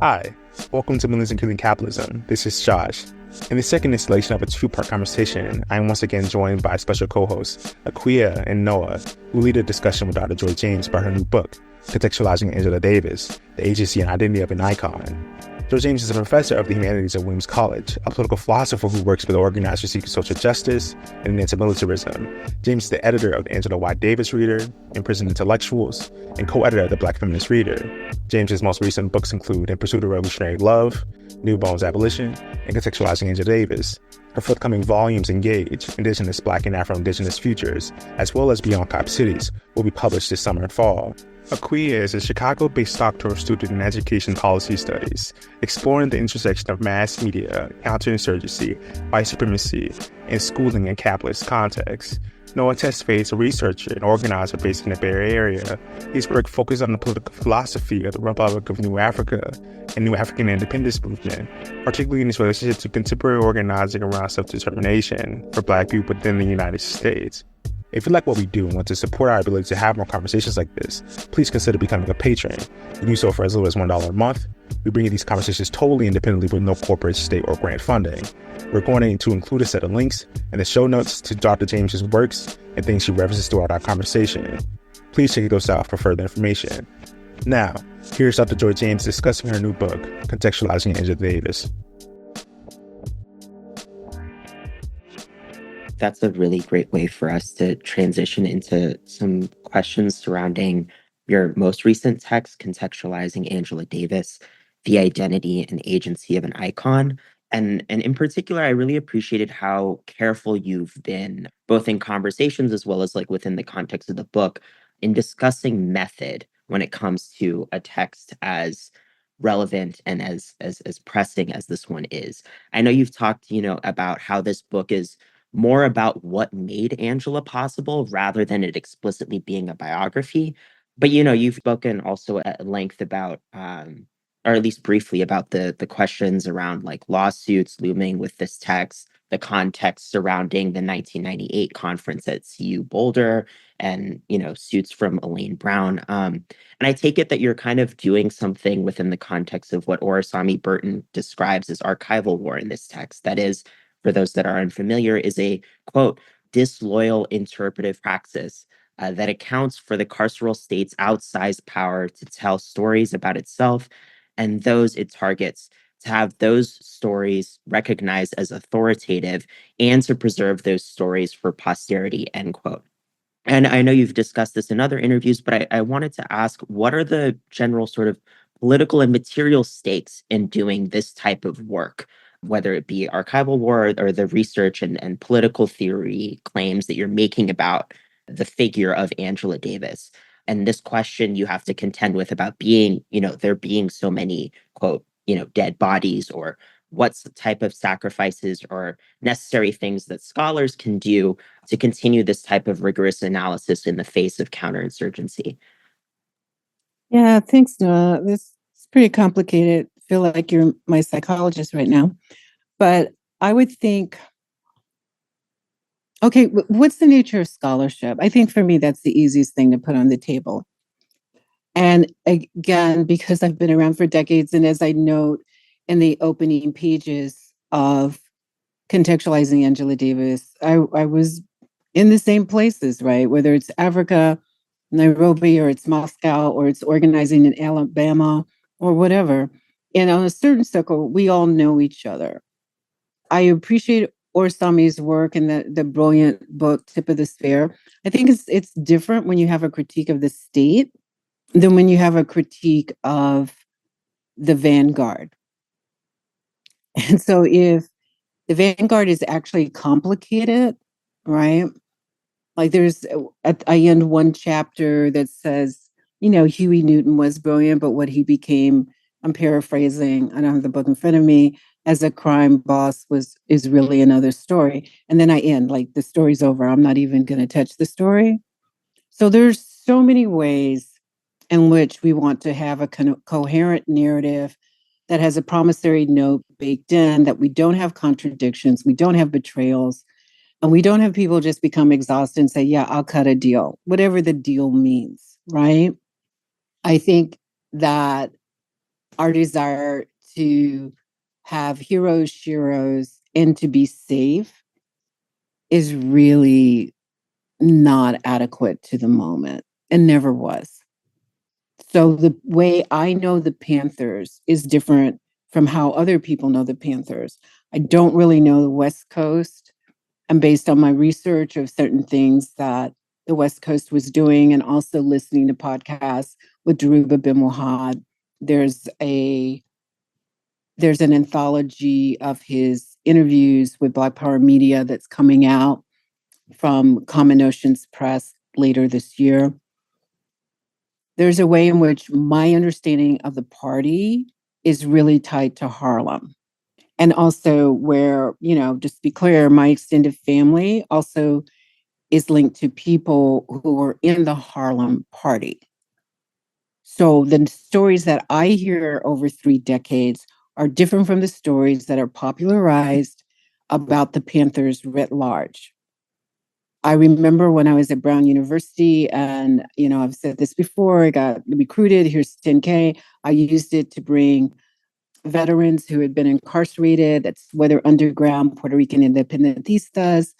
Hi, welcome to Millions Including Capitalism. This is Josh. In the second installation of a two-part conversation, I am once again joined by special co-hosts Aquia and Noah, who lead a discussion with Dr. Joy James about her new book, Contextualizing Davis, The Agency and Identity of an Icon. Joy James is a professor of the humanities at Williams College, a political philosopher who works with organizers seeking social justice and anti-militarism. James is the editor of the Angela Y. Davis Reader, Imprisoned Intellectuals, and co-editor of the Black Feminist Reader. James's most recent books include In Pursuit of Revolutionary Love, New Bones Abolition, and Contextualizing Angela Davis. Her forthcoming volumes engage Indigenous, Black, and Afro-Indigenous futures, as well as Beyond Cop Cities, will be published this summer and fall. Aquia is a Chicago-based doctoral student in education policy studies, exploring the intersection of mass media, counterinsurgency, white supremacy, and schooling in capitalist contexts. Noah Tesfaye is a researcher and organizer based in the Bay Area. His work focuses on the political philosophy of the Republic of New Africa and New African independence movement, particularly in its relationship to contemporary organizing around self-determination for Black people within the United States. If you like what we do and want to support our ability to have more conversations like this, please consider becoming a patron. You can do so for as little as $1 a month. We bring you these conversations totally independently with no corporate, state, or grant funding. We're going to include a set of links in the show notes to Dr. James's works and things she references throughout our conversation. Please check those out for further information. Now, here's Dr. Joy James discussing her new book, Contextualizing Angela Davis. That's a really great way for us to transition into some questions surrounding your most recent text, Contextualizing Angela Davis, The Identity and Agency of an Icon. And in particular, I really appreciated how careful you've been, both in conversations as well as like within the context of the book, in discussing method when it comes to a text as relevant and as pressing as this one is. I know you've talked, about how this book is more about what made Angela possible rather than it explicitly being a biography. But you've spoken also at length about, or at least briefly about the questions around like lawsuits looming with this text, the context surrounding the 1998 conference at CU Boulder, and suits from Elaine Brown. And I take it that you're kind of doing something within the context of what Orasami Burton describes as archival war in this text. That is, for those that are unfamiliar, is a, quote, disloyal interpretive praxis that accounts for the carceral state's outsized power to tell stories about itself and those it targets, to have those stories recognized as authoritative and to preserve those stories for posterity, end quote. And I know you've discussed this in other interviews, but I wanted to ask, what are the general sort of political and material stakes in doing this type of work, whether it be archival war or the research and political theory claims that you're making about the figure of Angela Davis? And this question you have to contend with about being, there being so many, quote, dead bodies, or what's the type of sacrifices or necessary things that scholars can do to continue this type of rigorous analysis in the face of counterinsurgency. Yeah, thanks, Noah. This is pretty complicated. I feel like you're my psychologist right now. But I would think, okay, what's the nature of scholarship? I think for me, that's the easiest thing to put on the table. And again, because I've been around for decades, and as I note in the opening pages of Contextualizing Angela Davis, I was in the same places, right? Whether it's Africa, Nairobi, or it's Moscow, or it's organizing in Alabama, or whatever. And on a certain circle, we all know each other. I appreciate Orasami's work and the brilliant book, Tip of the Spear. I think it's different when you have a critique of the state than when you have a critique of the vanguard. And so if the vanguard is actually complicated, right? Like I end one chapter that says, Huey Newton was brilliant, but what he became, I'm paraphrasing, I don't have the book in front of me, as a crime boss is really another story. And then I end, like, the story's over. I'm not even going to touch the story. So there's so many ways in which we want to have a coherent narrative that has a promissory note baked in, that we don't have contradictions, we don't have betrayals, and we don't have people just become exhausted and say, yeah, I'll cut a deal, whatever the deal means, right? I think that our desire to have heroes, sheroes, and to be safe is really not adequate to the moment and never was. So the way I know the Panthers is different from how other people know the Panthers. I don't really know the West Coast. And based on my research of certain things that the West Coast was doing and also listening to podcasts with Daruba bin Wahad, there's a there's an anthology of his interviews with Black Power Media that's coming out from Common Oceans Press later this year. There's a way in which my understanding of the party is really tied to Harlem. And also where, just to be clear, my extended family also is linked to people who were in the Harlem party. So the stories that I hear over 3 decades are different from the stories that are popularized about the Panthers writ large. I remember when I was at Brown University, and I've said this before, I got recruited, here's 10K. I used it to bring veterans who had been incarcerated, that's whether underground, Puerto Rican independentistas,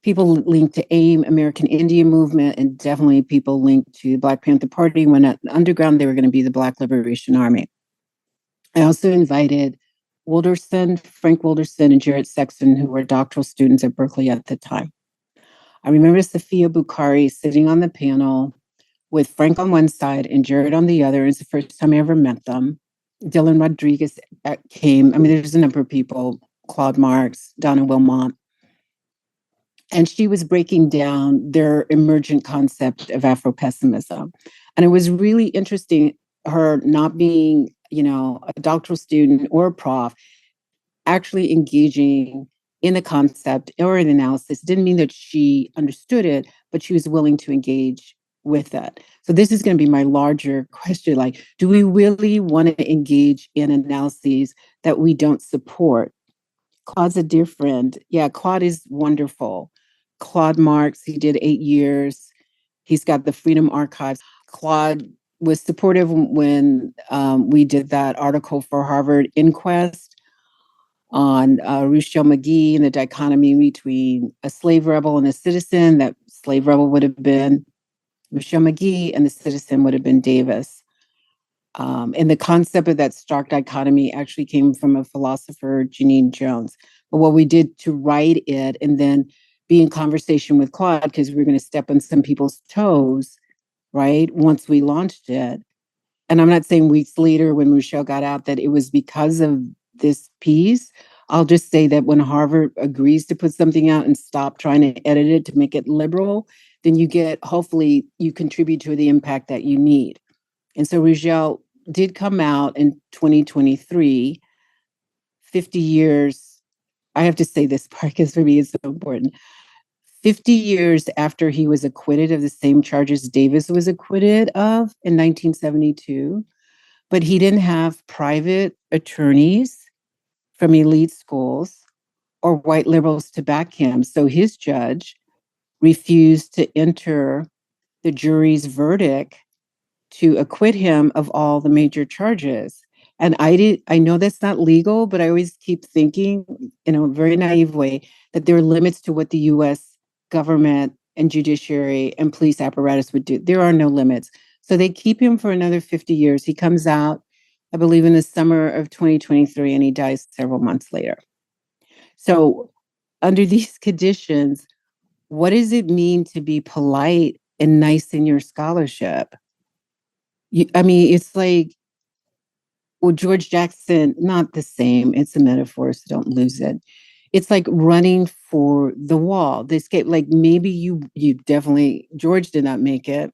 people linked to AIM, American Indian Movement, and definitely people linked to the Black Panther Party. When at the underground, they were going to be the Black Liberation Army. I also invited Frank Wilderson, and Jared Sexton, who were doctoral students at Berkeley at the time. I remember Safia Bukhari sitting on the panel with Frank on one side and Jared on the other. It's the first time I ever met them. Dylan Rodriguez came. I mean, there's a number of people, Claude Marks, Donna Wilmot. And she was breaking down their emergent concept of Afro-pessimism. And it was really interesting, her not being, a doctoral student or a prof, actually engaging in a concept or an analysis. Didn't mean that she understood it, but she was willing to engage with it. So this is going to be my larger question, like, do we really want to engage in analyses that we don't support? Claude's a dear friend. Yeah, Claude is wonderful. Claude Marks, he did 8 years. He's got the Freedom Archives. Claude was supportive when we did that article for Harvard Inquest on Rochelle McGee and the dichotomy between a slave rebel and a citizen. That slave rebel would have been Rochelle McGee and the citizen would have been Davis. And the concept of that stark dichotomy actually came from a philosopher, Janine Jones. But what we did to write it and then be in conversation with Claude, because we were going to step on some people's toes, right, once we launched it. And I'm not saying weeks later when Rochelle got out that it was because of this piece. I'll just say that when Harvard agrees to put something out and stop trying to edit it to make it liberal, then hopefully you contribute to the impact that you need. And so Rochelle did come out in 2023, 50 years. I have to say this part because for me it's so important. 50 years after he was acquitted of the same charges Davis was acquitted of in 1972, but he didn't have private attorneys from elite schools or white liberals to back him. So his judge refused to enter the jury's verdict to acquit him of all the major charges. And I know that's not legal, but I always keep thinking in a very naive way that there are limits to what the US government and judiciary and police apparatus would do. There are no limits. So they keep him for another 50 years. He comes out, I believe, in the summer of 2023, and he dies several months later. So under these conditions, what does it mean to be polite and nice in your scholarship? I mean, it's like, well, George Jackson, not the same. It's a metaphor, so don't lose it. It's like running for the wall, the escape. Like maybe you definitely, George did not make it,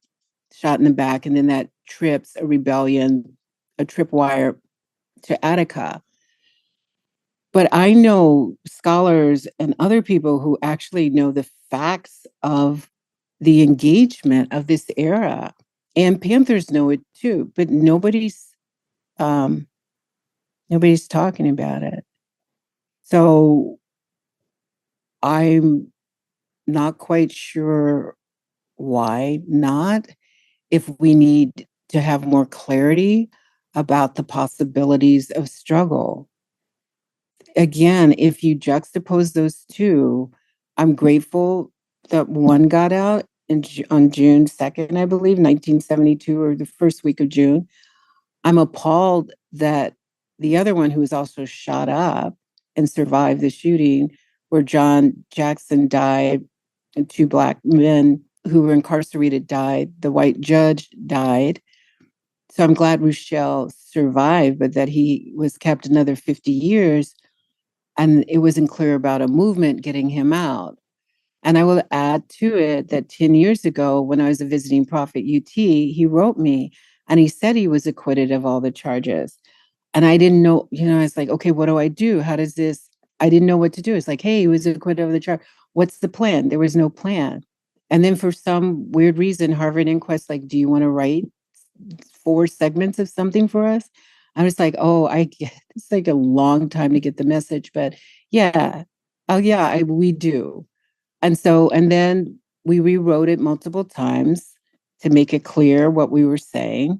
shot in the back, and then that trips a rebellion, a tripwire to Attica. But I know scholars and other people who actually know the facts of the engagement of this era. And Panthers know it too, but um, nobody's talking about it. So I'm not quite sure why not. If we need to have more clarity about the possibilities of struggle. Again, if you juxtapose those two, I'm grateful that one got out on June 2nd, I believe, 1972, or the first week of June. I'm appalled that the other one, who was also shot up and survived the shooting, where John Jackson died and two Black men who were incarcerated died, the white judge died. So I'm glad Rochelle survived, but that he was kept another 50 years. And it wasn't clear about a movement getting him out. And I will add to it that 10 years ago, when I was a visiting prof at UT, he wrote me and he said he was acquitted of all the charges. And I didn't know, I was like, okay, what do I do? How does this? I didn't know what to do. It's like, hey, he was acquitted of the charge. What's the plan? There was no plan. And then for some weird reason, Harvard Inquest, like, do you want to write 4 segments of something for us? I was like, oh, I get it's like a long time to get the message, but yeah, oh yeah, we do. And then we rewrote it multiple times to make it clear what we were saying.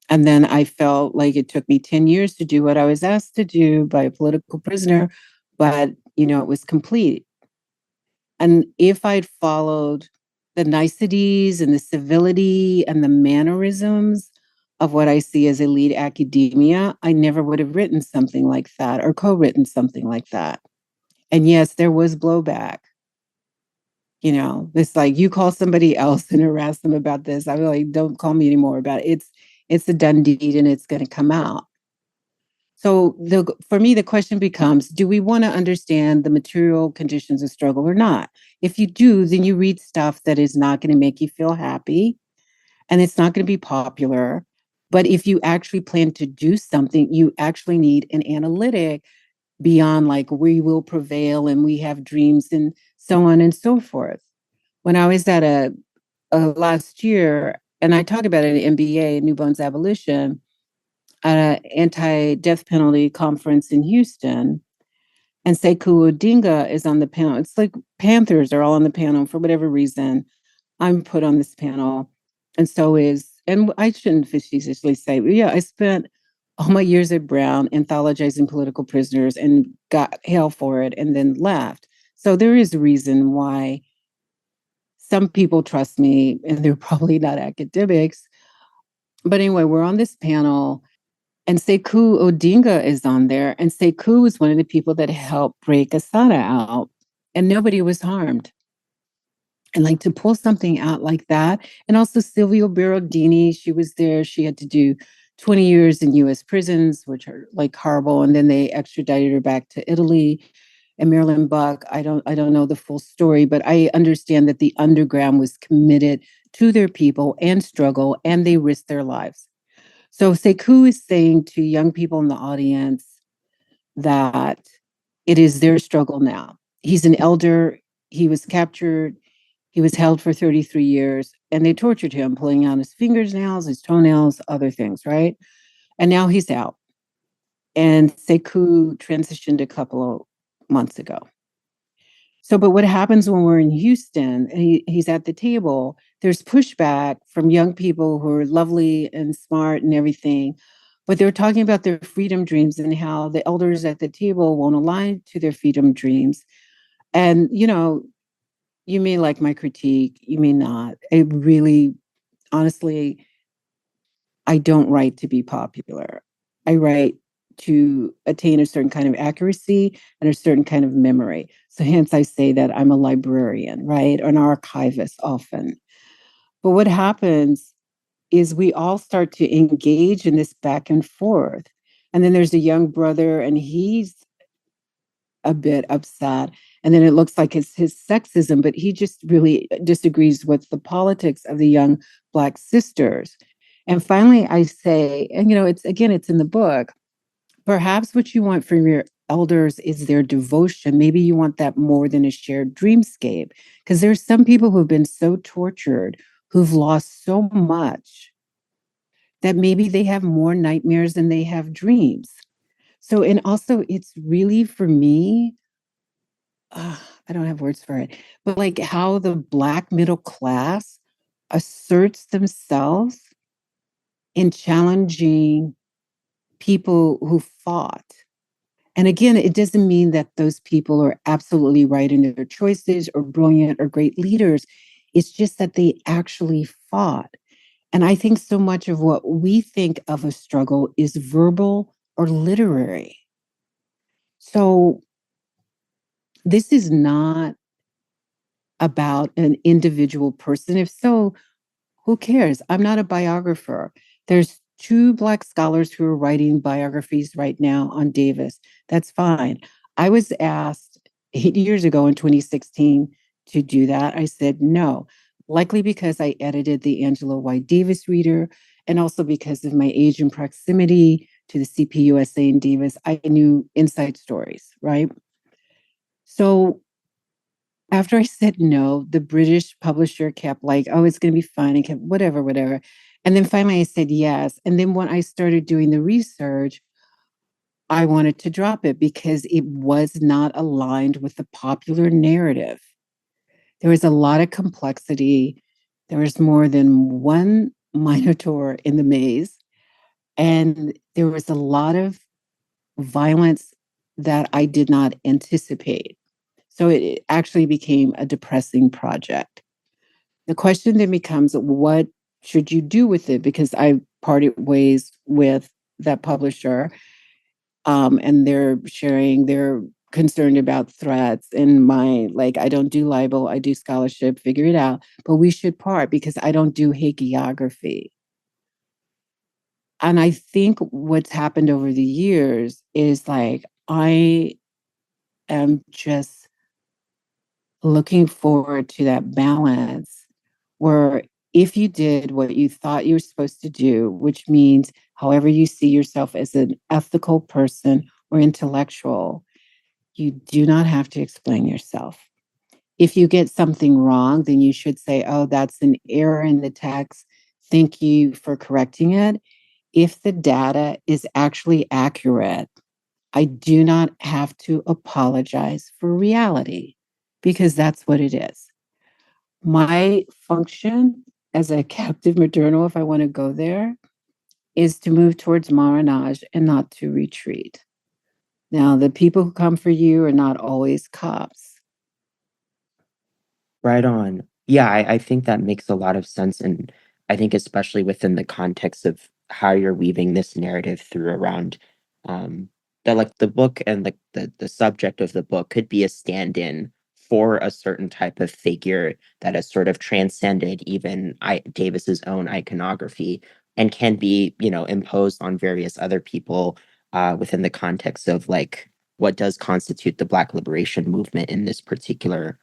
And then I felt like it took me 10 years to do what I was asked to do by a political prisoner, but it was complete. And if I'd followed the niceties and the civility and the mannerisms of what I see as elite academia, I never would have written something like that or co-written something like that. And yes, there was blowback. It's like you call somebody else and harass them about this. I'm like, don't call me anymore about it. It's a done deed and it's going to come out. So for me, the question becomes, do we want to understand the material conditions of struggle or not? If you do, then you read stuff that is not going to make you feel happy and it's not going to be popular. But if you actually plan to do something, you actually need an analytic beyond like we will prevail and we have dreams and so on and so forth. When I was at a last year, and I talk about it at MBA, New Bones Abolition, at an anti-death penalty conference in Houston, and Sekou Odinga is on the panel. It's like Panthers are all on the panel for whatever reason. I'm put on this panel, and so and I shouldn't facetiously say, but yeah, I spent all my years at Brown anthologizing political prisoners and got hell for it and then left. So there is a reason why some people trust me, and they're probably not academics. But anyway, we're on this panel, and Sekou Odinga is on there. And Sekou was one of the people that helped break Asada out, and nobody was harmed. And like to pull something out like that. And also Silvio Berardini, she was there. She had to do 20 years in US prisons, which are like horrible. And then they extradited her back to Italy. And Marilyn Buck, I don't know the full story, but I understand that the underground was committed to their people and struggle, and they risked their lives. So Sekou is saying to young people in the audience that it is their struggle now. He's an elder. He was captured. He was held for 33 years, and they tortured him, pulling out his fingernails, his toenails, other things, right? And now he's out. And Sekou transitioned a couple of months ago. So, but what happens when we're in Houston and he's at the table, there's pushback from young people who are lovely and smart and everything, but they're talking about their freedom dreams and how the elders at the table won't align to their freedom dreams. And, you may like my critique, you may not. It really, honestly, I don't write to be popular. I write to attain a certain kind of accuracy and a certain kind of memory. So hence I say that I'm a librarian, right? Or an archivist often. But what happens is we all start to engage in this back and forth. And then there's a young brother and he's a bit upset. And then it looks like it's his sexism, but he just really disagrees with the politics of the young Black sisters. And finally, I say, and it's in the book, perhaps what you want from your elders is their devotion. Maybe you want that more than a shared dreamscape, because there's some people who've been so tortured, who've lost so much, that maybe they have more nightmares than they have dreams. So, and also, it's really for me, I don't have words for it, but like how the Black middle class asserts themselves in challenging people who fought. And again, it doesn't mean that those people are absolutely right in their choices or brilliant or great leaders. It's just that they actually fought. And I think so much of what we think of a struggle is verbal or literary. So this is not about an individual person. If so, who cares? I'm not a biographer. There's two Black scholars who are writing biographies right now on Davis. That's fine. I was asked 8 years ago in 2016 to do that. I said no, likely because I edited the Angela Y. Davis reader, and also because of my age and proximity to the CPUSA and Davis. I knew inside stories, right? So after I said no, the British publisher kept like, oh, it's going to be fun. And kept whatever, whatever. And then finally I said yes. And then when I started doing the research, I wanted to drop it because it was not aligned with the popular narrative. There was a lot of complexity. There was more than one Minotaur in the maze. And there was a lot of violence that I did not anticipate. So it actually became a depressing project. The question then becomes, what should you do with it? Because I parted ways with that publisher, and they're concerned about threats and my, like, I don't do libel, I do scholarship, figure it out. But we should part because I don't do hagiography. And I think what's happened over the years is like, I am just looking forward to that balance where if you did what you thought you were supposed to do, which means however you see yourself as an ethical person or intellectual, you do not have to explain yourself. If you get something wrong, then you should say, oh, that's an error in the text. Thank you for correcting it. If the data is actually accurate, I do not have to apologize for reality because that's what it is. My function as a captive maternal, if I want to go there, is to move towards Maranage and not to retreat. Now, the people who come for you are not always cops. Right on. Yeah, I think that makes a lot of sense. And I think especially within the context of how you're weaving this narrative through around that like the book and like the subject of the book could be a stand-in for a certain type of figure that has sort of transcended even Davis's own iconography and can be, imposed on various other people within the context of like what does constitute the Black liberation movement in this particular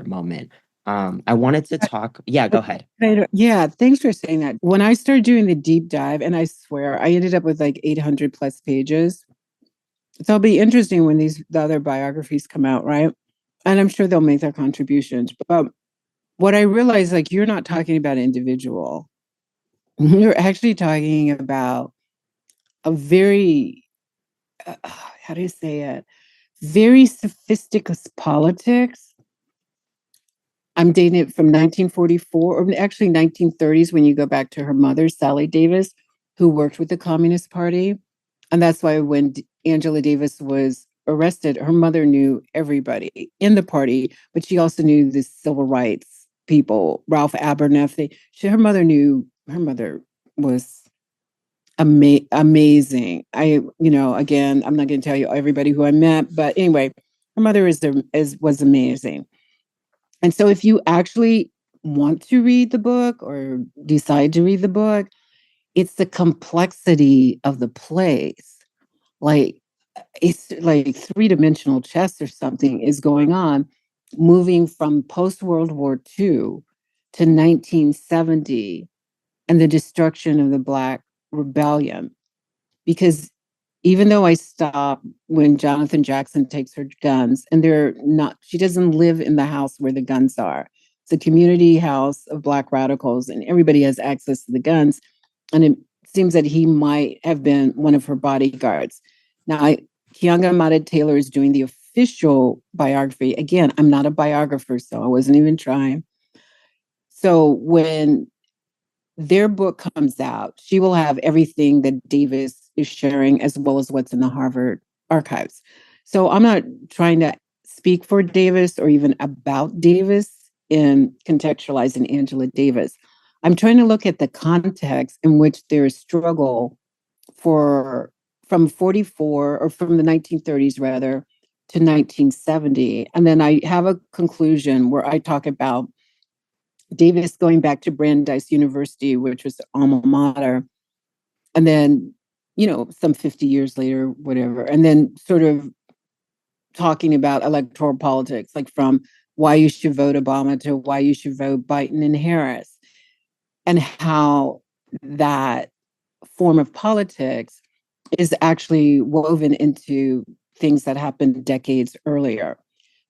moment. I wanted to talk. Yeah, go ahead. Yeah, thanks for saying that. When I started doing the deep dive, and I swear I ended up with like 800 plus pages. So it'll be interesting when the other biographies come out, right? And I'm sure they'll make their contributions. But what I realized, like, you're not talking about individual. You're actually talking about a very, how do you say it? Very sophisticated politics. I'm dating it from 1944, or actually 1930s when you go back to her mother, Sally Davis, who worked with the Communist Party. And that's why when Angela Davis was arrested, her mother knew everybody in the party, but she also knew the civil rights people, Ralph Abernathy. Her mother was amazing. Again, I'm not going to tell you everybody who I met, but anyway, her mother was amazing. And so if you actually want to read the book or decide to read the book, it's the complexity of the place. Like it's like three-dimensional chess or something is going on, moving from post-World War II to 1970 and the destruction of the Black Rebellion. Because even though I stop when Jonathan Jackson takes her guns, and she doesn't live in the house where the guns are. It's a community house of Black radicals, and everybody has access to the guns. And it seems that he might have been one of her bodyguards. Now, Keeanga Mata Taylor is doing the official biography. Again, I'm not a biographer, so I wasn't even trying. So when their book comes out, she will have everything that Davis is sharing as well as what's in the Harvard archives. So I'm not trying to speak for Davis or even about Davis in contextualizing Angela Davis. I'm trying to look at the context in which there's struggle for from 44 or from the 1930s rather to 1970. And then I have a conclusion where I talk about Davis going back to Brandeis University, which was alma mater, and then, some 50 years later, whatever, and then sort of talking about electoral politics, like from why you should vote Obama to why you should vote Biden and Harris, and how that form of politics is actually woven into things that happened decades earlier.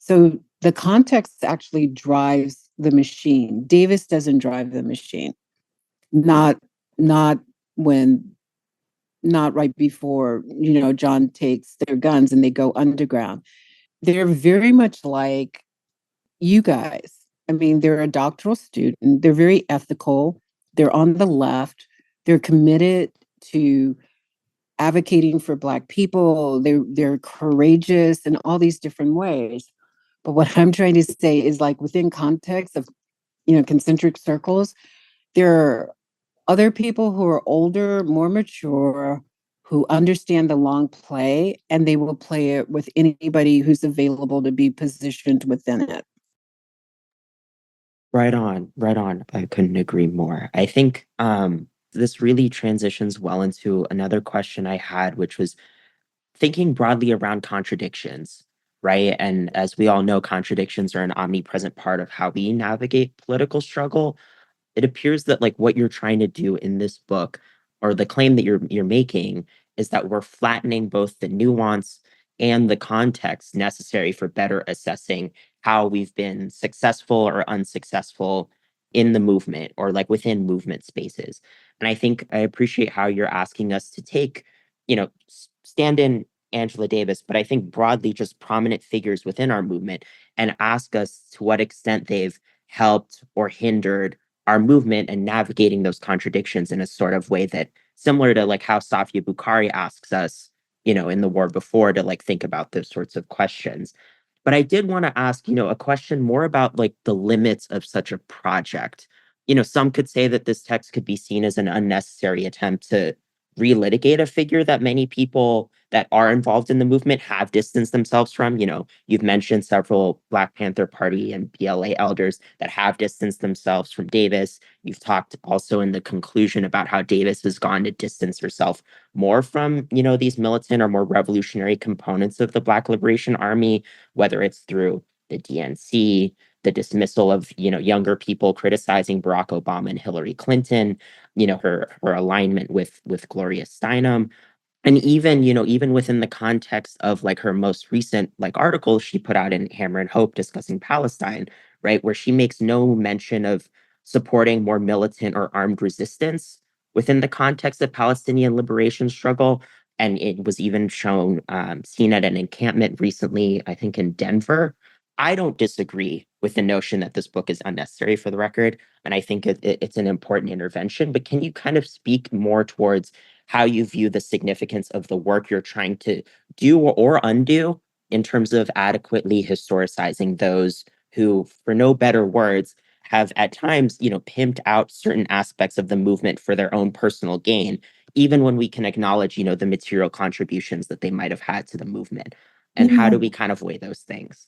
So the context actually drives the machine. Davis doesn't drive the machine. Not not when not right before, John takes their guns and they go underground. They're very much like you guys. I mean, they're a doctoral student. They're very ethical. They're on the left. They're committed to advocating for Black people. They're courageous in all these different ways. But what I'm trying to say is, like, within context of, concentric circles, there are other people who are older, more mature, who understand the long play, and they will play it with anybody who's available to be positioned within it. Right on, right on. I couldn't agree more. I think this really transitions well into another question I had, which was thinking broadly around contradictions, right? And as we all know, contradictions are an omnipresent part of how we navigate political struggle. It appears that like what you're trying to do in this book, or the claim that you're making, is that we're flattening both the nuance and the context necessary for better assessing how we've been successful or unsuccessful in the movement, or like within movement spaces. And I think I appreciate how you're asking us to take, stand in Angela Davis, but I think broadly just prominent figures within our movement, and ask us to what extent they've helped or hindered our movement and navigating those contradictions in a sort of way that, similar to like how Safia Bukhari asks us, in the war before, to like think about those sorts of questions. But I did want to ask, a question more about like the limits of such a project. Some could say that this text could be seen as an unnecessary attempt to relitigate a figure that many people that are involved in the movement have distanced themselves from. You've mentioned several Black Panther Party and BLA elders that have distanced themselves from Davis. You've talked also in the conclusion about how Davis has gone to distance herself more from, these militant or more revolutionary components of the Black Liberation Army, whether it's through the DNC, the dismissal of, younger people criticizing Barack Obama and Hillary Clinton, her alignment with Gloria Steinem. And even, even within the context of like her most recent like article she put out in Hammer and Hope discussing Palestine, right, where she makes no mention of supporting more militant or armed resistance within the context of Palestinian liberation struggle. And it was even seen at an encampment recently, I think in Denver. I don't disagree with the notion that this book is unnecessary, for the record, and I think it's an important intervention. But can you kind of speak more towards how you view the significance of the work you're trying to do or undo in terms of adequately historicizing those who, for no better words, have at times, pimped out certain aspects of the movement for their own personal gain, even when we can acknowledge, the material contributions that they might have had to the movement. And how do we kind of weigh those things?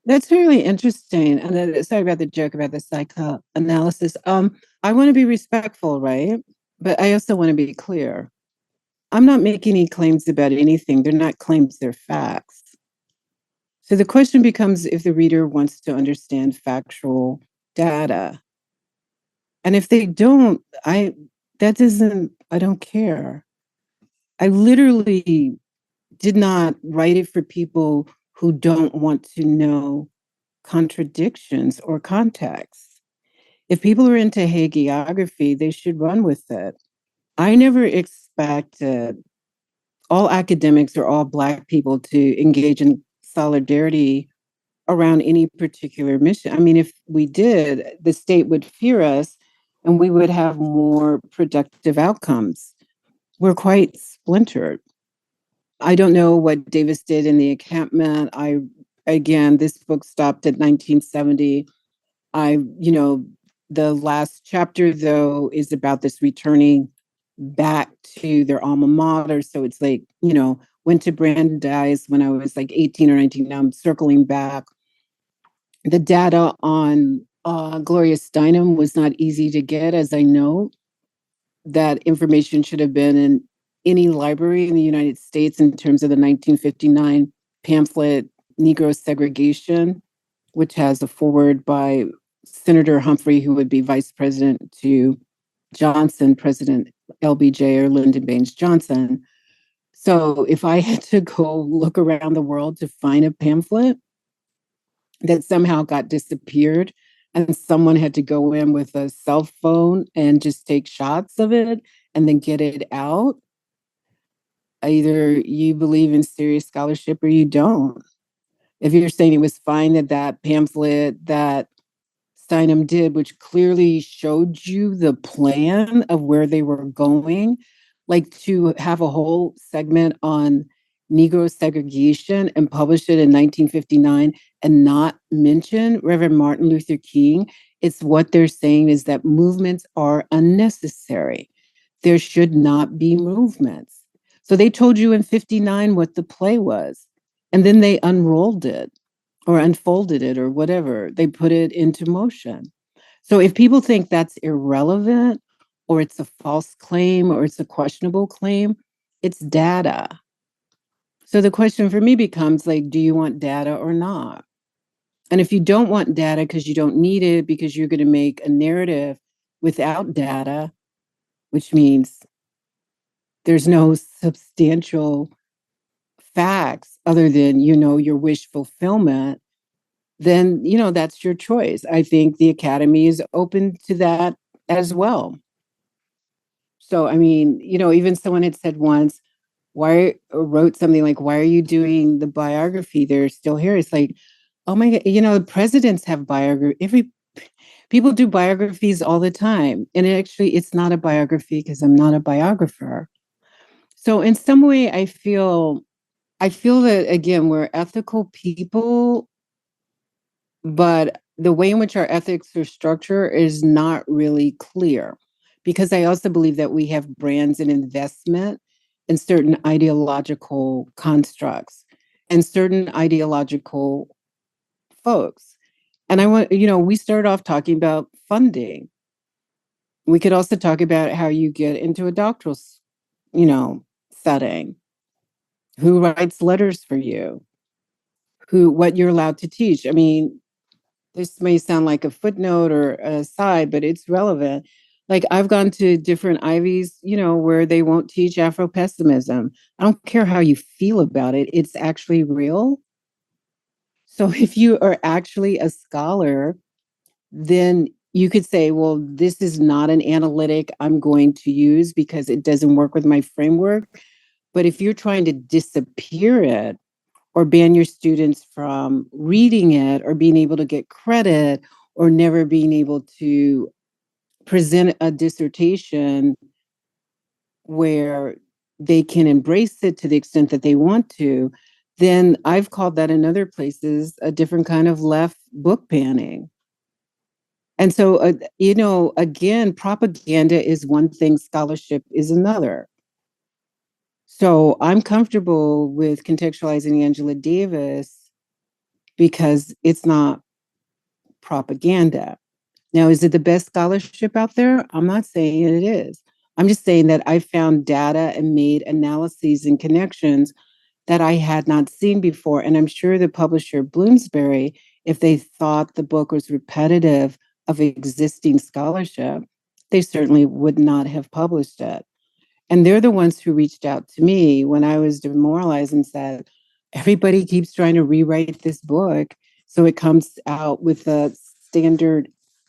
That's really interesting. And then, sorry about the joke about the psychoanalysis. I want to be respectful, right? But I also want to be clear. I'm not making any claims about anything. They're not claims, they're facts. So the question becomes if the reader wants to understand factual data. And if they don't, I don't care. I literally did not write it for people who don't want to know contradictions or context. If people are into hagiography, they should run with it. I never expected all academics or all Black people to engage in solidarity around any particular mission. I mean, if we did, the state would fear us and we would have more productive outcomes. We're quite splintered. I don't know what Davis did in the encampment. Again, this book stopped at 1970. The last chapter, though, is about this returning back to their alma mater. So it's like, went to Brandeis when I was like 18 or 19. Now I'm circling back. The data on Gloria Steinem was not easy to get, as I know. That information should have been in any library in the United States in terms of the 1959 pamphlet, Negro Segregation, which has a foreword by Senator Humphrey, who would be vice president to Johnson, President LBJ or Lyndon Baines Johnson. So if I had to go look around the world to find a pamphlet that somehow got disappeared and someone had to go in with a cell phone and just take shots of it and then get it out, either you believe in serious scholarship or you don't. If you're saying it was fine that pamphlet that Steinem did, which clearly showed you the plan of where they were going, like to have a whole segment on Negro segregation and publish it in 1959 and not mention Reverend Martin Luther King, it's what they're saying is that movements are unnecessary. There should not be movements. So they told you in 59 what the play was, and then they unrolled it or unfolded it or whatever. They put it into motion. So if people think that's irrelevant or it's a false claim or it's a questionable claim, it's data. So the question for me becomes like, do you want data or not? And if you don't want data because you don't need it, because you're going to make a narrative without data, which means there's no substantial facts other than, your wish fulfillment, then, that's your choice. I think the Academy is open to that as well. So, I mean, even someone had said once, wrote something like, why are you doing the biography? They're still here. It's like, oh my God, the presidents have biography. People do biographies all the time. And it's not a biography because I'm not a biographer. So in some way, I feel that, again, we're ethical people, but the way in which our ethics are structured is not really clear. Because I also believe that we have brands and investment in certain ideological constructs and certain ideological folks. And we started off talking about funding. We could also talk about how you get into a doctoral, setting. Who writes letters for you? What you're allowed to teach. I mean, this may sound like a footnote or a side, but it's relevant. Like I've gone to different Ivies, where they won't teach Afro-pessimism. I don't care how you feel about it. It's actually real. So if you are actually a scholar, then you could say, well, this is not an analytic I'm going to use because it doesn't work with my framework. But if you're trying to disappear it or ban your students from reading it or being able to get credit or never being able to present a dissertation where they can embrace it to the extent that they want to, then I've called that in other places a different kind of left book banning. And so, again, propaganda is one thing, scholarship is another. So I'm comfortable with contextualizing Angela Davis because it's not propaganda. Now, is it the best scholarship out there? I'm not saying it is. I'm just saying that I found data and made analyses and connections that I had not seen before. And I'm sure the publisher Bloomsbury, if they thought the book was repetitive of existing scholarship, they certainly would not have published it. And they're the ones who reached out to me when I was demoralized and said, everybody keeps trying to rewrite this book. So it comes out with a standard,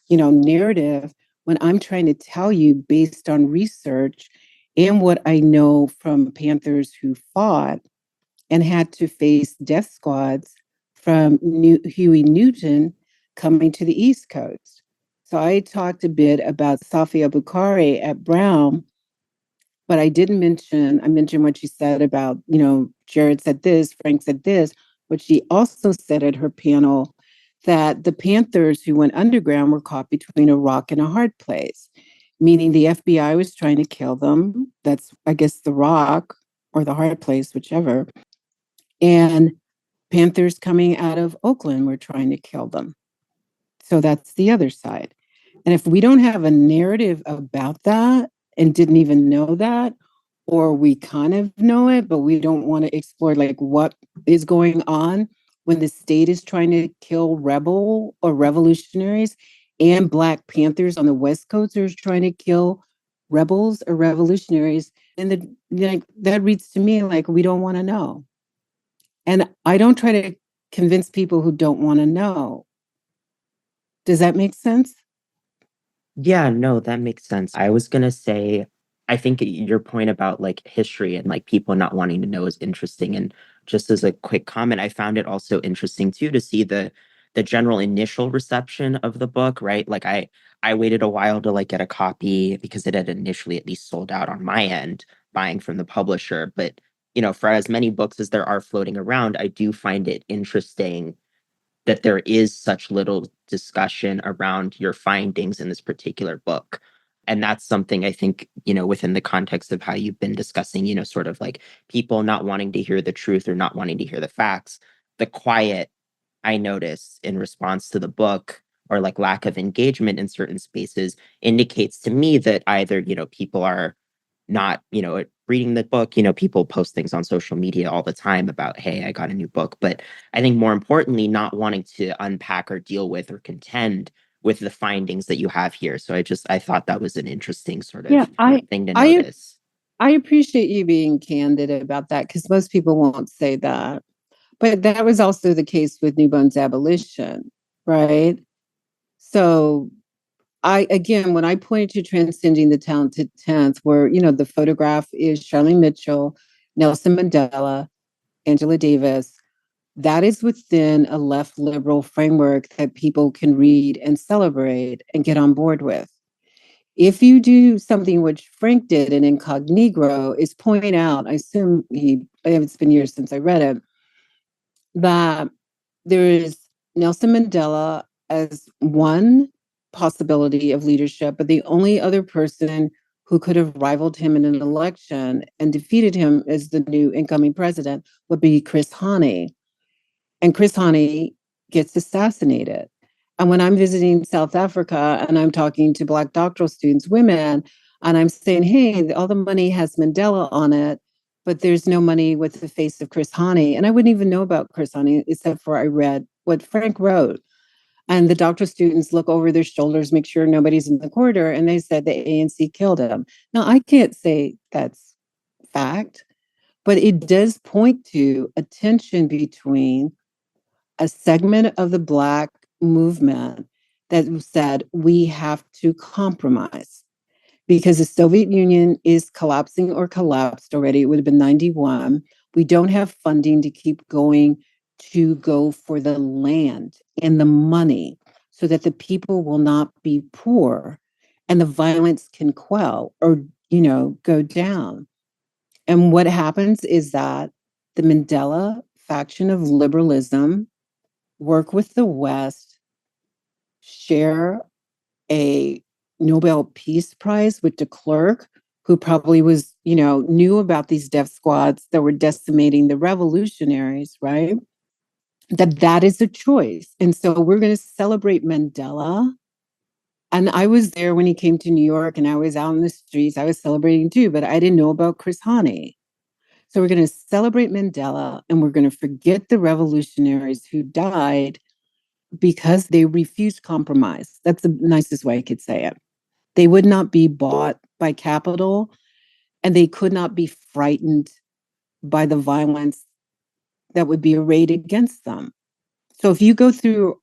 narrative when I'm trying to tell you based on research and what I know from Panthers who fought and had to face death squads from Huey Newton coming to the East Coast. So I talked a bit about Safia Bukhari at Brown, but I mentioned what she said about, Jared said this, Frank said this, but she also said at her panel that the Panthers who went underground were caught between a rock and a hard place, meaning the FBI was trying to kill them. That's, I guess, the rock or the hard place, whichever. And Panthers coming out of Oakland were trying to kill them. So that's the other side. And if we don't have a narrative about that and didn't even know that, or we kind of know it, but we don't want to explore like what is going on when the state is trying to kill rebel or revolutionaries and Black Panthers on the West Coast are trying to kill rebels or revolutionaries. And that reads to me like we don't want to know. And I don't try to convince people who don't want to know. Does that make sense? Yeah, no, that makes sense. I was gonna say, I think your point about like history and like people not wanting to know is interesting. And just as a quick comment, I found it also interesting too to see the general initial reception of the book, right? Like I waited a while to like get a copy because it had initially at least sold out on my end, buying from the publisher. But for as many books as there are floating around, I do find it interesting that there is such little discussion around your findings in this particular book. And that's something I think, within the context of how you've been discussing, sort of like people not wanting to hear the truth or not wanting to hear the facts. The quiet I notice in response to the book or like lack of engagement in certain spaces indicates to me that either, people are not, reading the book. People post things on social media all the time about, hey, I got a new book. But I think more importantly, not wanting to unpack or deal with or contend with the findings that you have here. So I thought that was an interesting sort of thing to notice. I appreciate you being candid about that because most people won't say that. But that was also the case with New Bones abolition, right? So when I pointed to Transcending the Talented Tenth, where, the photograph is Charlene Mitchell, Nelson Mandela, Angela Davis, that is within a left liberal framework that people can read and celebrate and get on board with. If you do something which Frank did in Incognito, is point out, I assume it's been years since I read it, that there is Nelson Mandela as one possibility of leadership, but the only other person who could have rivaled him in an election and defeated him as the new incoming president would be Chris Hani. And Chris Hani gets assassinated. And when I'm visiting South Africa and I'm talking to Black doctoral students, women, and I'm saying, hey, all the money has Mandela on it, but there's no money with the face of Chris Hani. And I wouldn't even know about Chris Hani except for I read what Frank wrote. And the doctoral students look over their shoulders, make sure nobody's in the corridor, and they said the ANC killed him. Now, I can't say that's fact, but it does point to a tension between a segment of the Black movement that said we have to compromise because the Soviet Union is collapsing or collapsed already. It would have been 91. We don't have funding to keep going to go for the land and the money so that the people will not be poor and the violence can quell or, go down. And what happens is that the Mandela faction of liberalism work with the West, share a Nobel Peace Prize with de Klerk, who probably was, knew about these death squads that were decimating the revolutionaries, right? That is a choice. And so we're going to celebrate Mandela. And I was there when he came to New York and I was out in the streets. I was celebrating too, but I didn't know about Chris Hani. So we're going to celebrate Mandela and we're going to forget the revolutionaries who died because they refused compromise. That's the nicest way I could say it. They would not be bought by capital and they could not be frightened by the violence that would be arrayed against them. So if you go through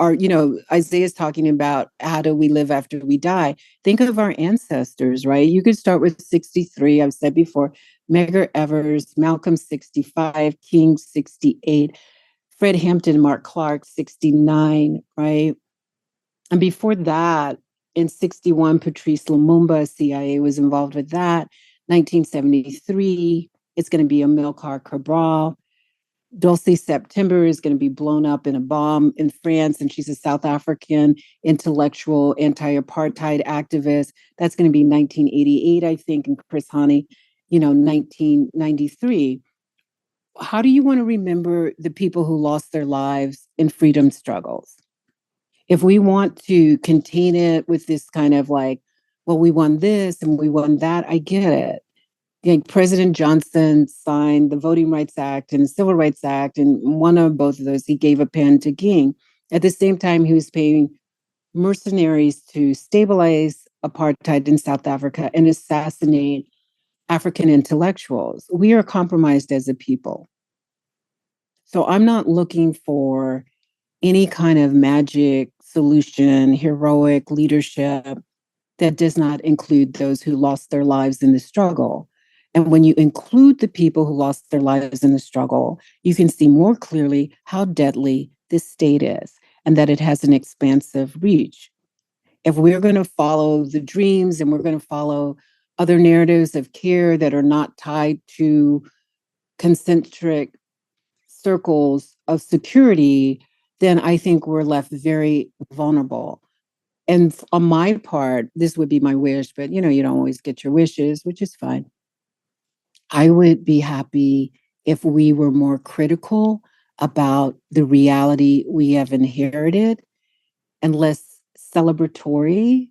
Isaiah's talking about how do we live after we die? Think of our ancestors, right? You could start with 63, I've said before, Medgar Evers, Malcolm 65, King 68, Fred Hampton, Mark Clark 69, right? And before that, in 61, Patrice Lumumba, CIA was involved with that. 1973, it's going to be Amilcar Cabral. Dulcie September is going to be blown up in a bomb in France, and she's a South African intellectual anti-apartheid activist. That's going to be 1988, I think, and Chris Hani, 1993. How do you want to remember the people who lost their lives in freedom struggles? If we want to contain it with this kind of like, well, we won this and we won that, I get it. Like President Johnson signed the Voting Rights Act and the Civil Rights Act, and one of both of those, he gave a pen to King. At the same time, he was paying mercenaries to stabilize apartheid in South Africa and assassinate African intellectuals. We are compromised as a people. So I'm not looking for any kind of magic solution, heroic leadership that does not include those who lost their lives in the struggle. And when you include the people who lost their lives in the struggle, you can see more clearly how deadly this state is and that it has an expansive reach. If we're going to follow the dreams and we're going to follow other narratives of care that are not tied to concentric circles of security, then I think we're left very vulnerable. And on my part, this would be my wish, but you don't always get your wishes, which is fine. I would be happy if we were more critical about the reality we have inherited and less celebratory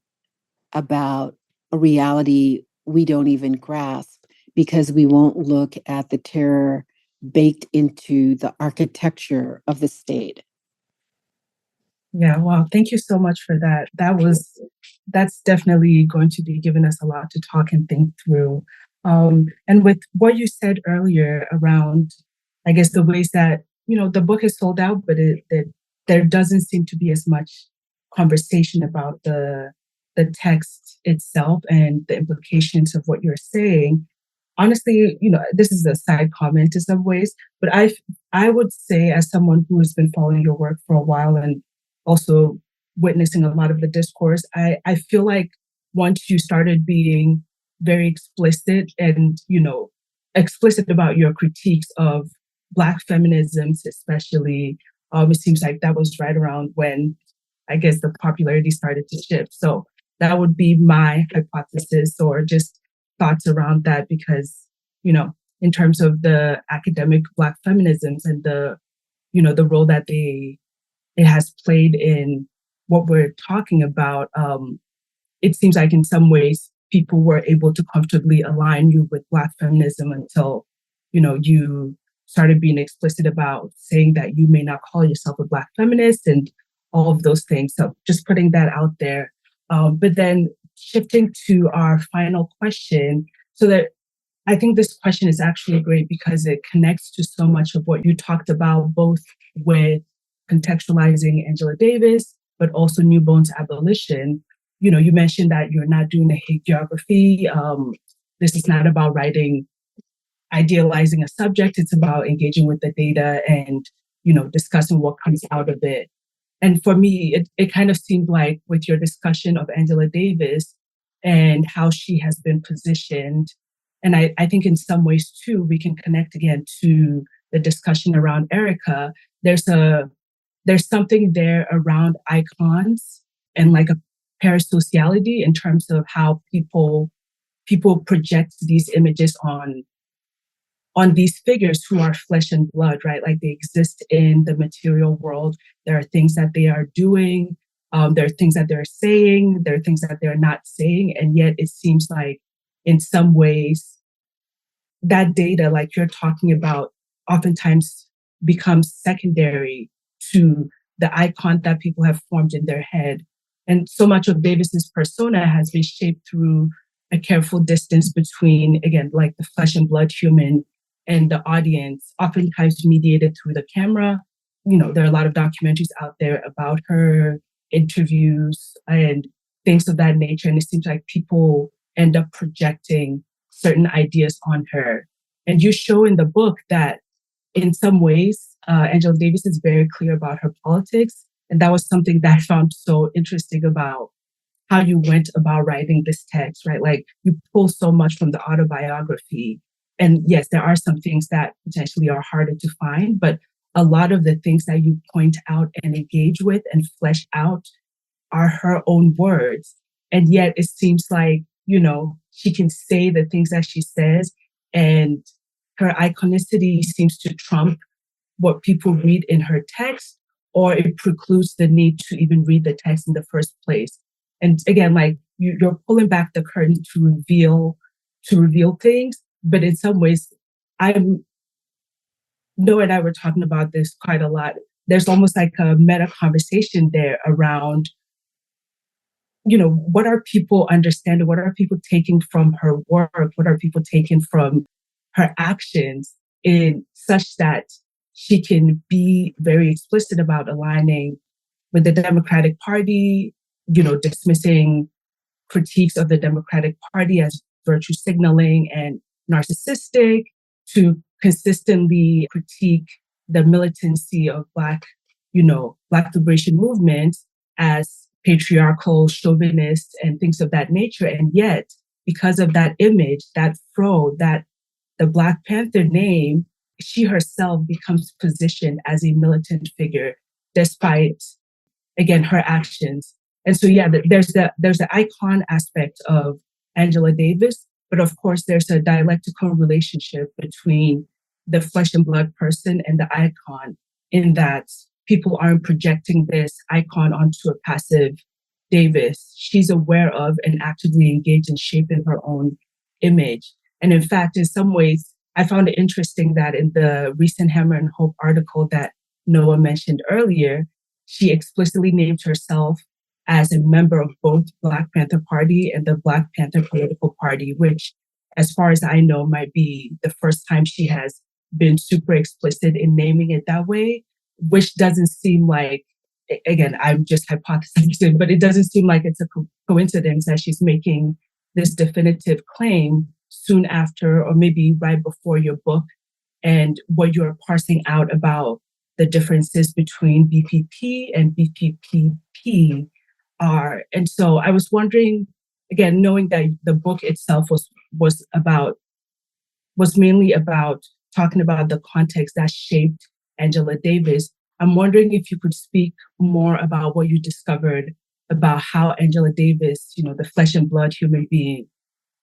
about a reality we don't even grasp because we won't look at the terror baked into the architecture of the state. Yeah, wow. Thank you so much for that. That's definitely going to be giving us a lot to talk and think through. And with what you said earlier around, I guess, the ways that, the book is sold out, but there doesn't seem to be as much conversation about the text itself and the implications of what you're saying. Honestly, this is a side comment in some ways, but I would say, as someone who has been following your work for a while and also witnessing a lot of the discourse, I feel like once you started being very explicit and, explicit about your critiques of Black feminisms, especially, it seems like that was right around when I guess the popularity started to shift. So that would be my hypothesis or just thoughts around that, because, in terms of the academic Black feminisms and the role that it has played in what we're talking about, it seems like in some ways people were able to comfortably align you with Black feminism until, you started being explicit about saying that you may not call yourself a Black feminist and all of those things. So just putting that out there. But then shifting to our final question, so that I think this question is actually great because it connects to so much of what you talked about, both with contextualizing Angela Davis, but also New Bones abolition. You mentioned that you're not doing a hagiography. This is not about idealizing a subject. It's about engaging with the data and, discussing what comes out of it. And for me, it kind of seemed like with your discussion of Angela Davis and how she has been positioned, and I think in some ways too, we can connect again to the discussion around Erica. There's something there around icons and like a parasociality in terms of how people project these images on these figures who are flesh and blood, right? Like they exist in the material world. There are things that they are doing. There are things that they're saying. There are things that they're not saying. And yet it seems like in some ways that data, like you're talking about, oftentimes becomes secondary to the icon that people have formed in their head. And so much of Davis's persona has been shaped through a careful distance between, again, like the flesh and blood human and the audience, oftentimes mediated through the camera. There are a lot of documentaries out there about her, interviews, and things of that nature. And it seems like people end up projecting certain ideas on her. And you show in the book that in some ways, Angela Davis is very clear about her politics, And that was something that I found so interesting about how you went about writing this text, right? Like you pull so much from the autobiography. And yes, there are some things that potentially are harder to find, but a lot of the things that you point out and engage with and flesh out are her own words. And yet it seems like, she can say the things that she says, and her iconicity seems to trump what people read in her text, or it precludes the need to even read the text in the first place. And again, like you're pulling back the curtain to reveal things, but in some ways, I'm Noah and I were talking about this quite a lot. There's almost like a meta conversation there around, what are people understanding? What are people taking from her work? What are people taking from her actions in such that she can be very explicit about aligning with the Democratic Party, dismissing critiques of the Democratic Party as virtue signaling and narcissistic, to consistently critique the militancy of Black liberation movements as patriarchal, chauvinist, and things of that nature. And yet, because of that image, that fro, that the Black Panther name, she herself becomes positioned as a militant figure, despite, again, her actions. And so, yeah, there's the icon aspect of Angela Davis, but of course, there's a dialectical relationship between the flesh and blood person and the icon, in that people aren't projecting this icon onto a passive Davis. She's aware of and actively engaged in shaping her own image. And in fact, in some ways, I found it interesting that in the recent Hammer and Hope article that Noah mentioned earlier, she explicitly named herself as a member of both Black Panther Party and the Black Panther Political Party, which, as far as I know, might be the first time she has been super explicit in naming it that way, which doesn't seem like, again, I'm just hypothesizing, but it doesn't seem like it's a coincidence that she's making this definitive claim soon after, or maybe right before your book and what you're parsing out about the differences between BPP and BPPP are. And so I was wondering, again, knowing that the book itself was mainly about talking about the context that shaped Angela Davis, I'm wondering if you could speak more about what you discovered about how Angela Davis, the flesh and blood human being,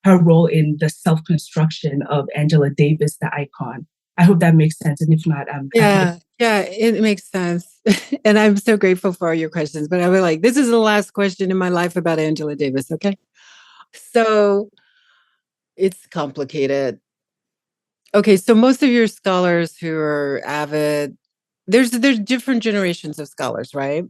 her role in the self-construction of Angela Davis, the icon. I hope that makes sense. And if not, I'm Yeah, it makes sense. And I'm so grateful for all your questions. But I was like, this is the last question in my life about Angela Davis. Okay. So it's complicated. Okay, so most of your scholars who are avid, there's different generations of scholars, right?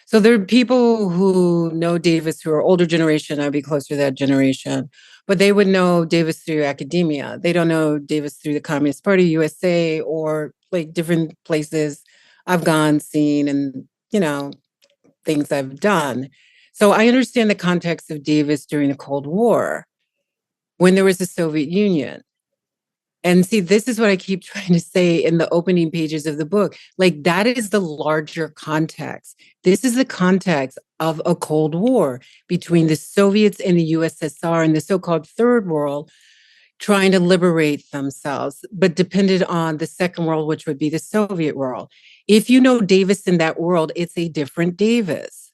So there are people who know Davis who are older generation. I'd be closer to that generation, but they would know Davis through academia. They don't know Davis through the Communist Party, USA, or like different places I've gone, seen, and things I've done. So I understand the context of Davis during the Cold War, when there was the Soviet Union. And see, this is what I keep trying to say in the opening pages of the book. Like, that is the larger context. This is the context of a Cold War between the Soviets and the USSR and the so-called Third World trying to liberate themselves, but depended on the Second World, which would be the Soviet world. If you know Davis in that world, it's a different Davis.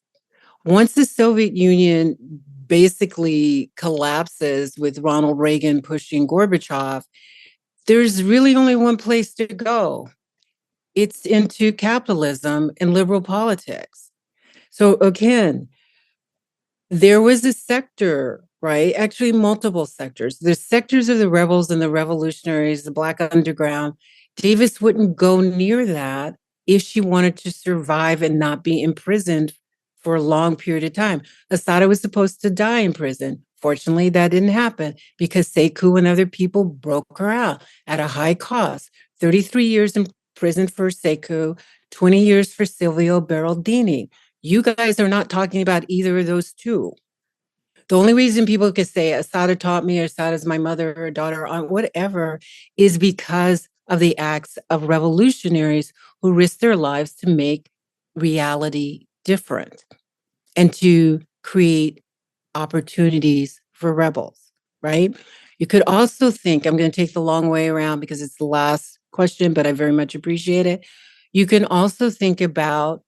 Once the Soviet Union basically collapses with Ronald Reagan pushing Gorbachev, there's really only one place to go. It's into capitalism and liberal politics. So again, there was a sector, right? Actually, multiple sectors. The sectors of the rebels and the revolutionaries, the Black underground. Davis wouldn't go near that if she wanted to survive and not be imprisoned for a long period of time. Assata was supposed to die in prison. Fortunately, that didn't happen because Sekou and other people broke her out at a high cost. 33 years in prison for Sekou, 20 years for Silvio Berardini. You guys are not talking about either of those two. The only reason people could say Assata taught me, or Assata's my mother or daughter, or whatever, is because of the acts of revolutionaries who risked their lives to make reality different and to create opportunities for rebels, right? You could also think, I'm going to take the long way around because it's the last question, but I very much appreciate it. You can also think about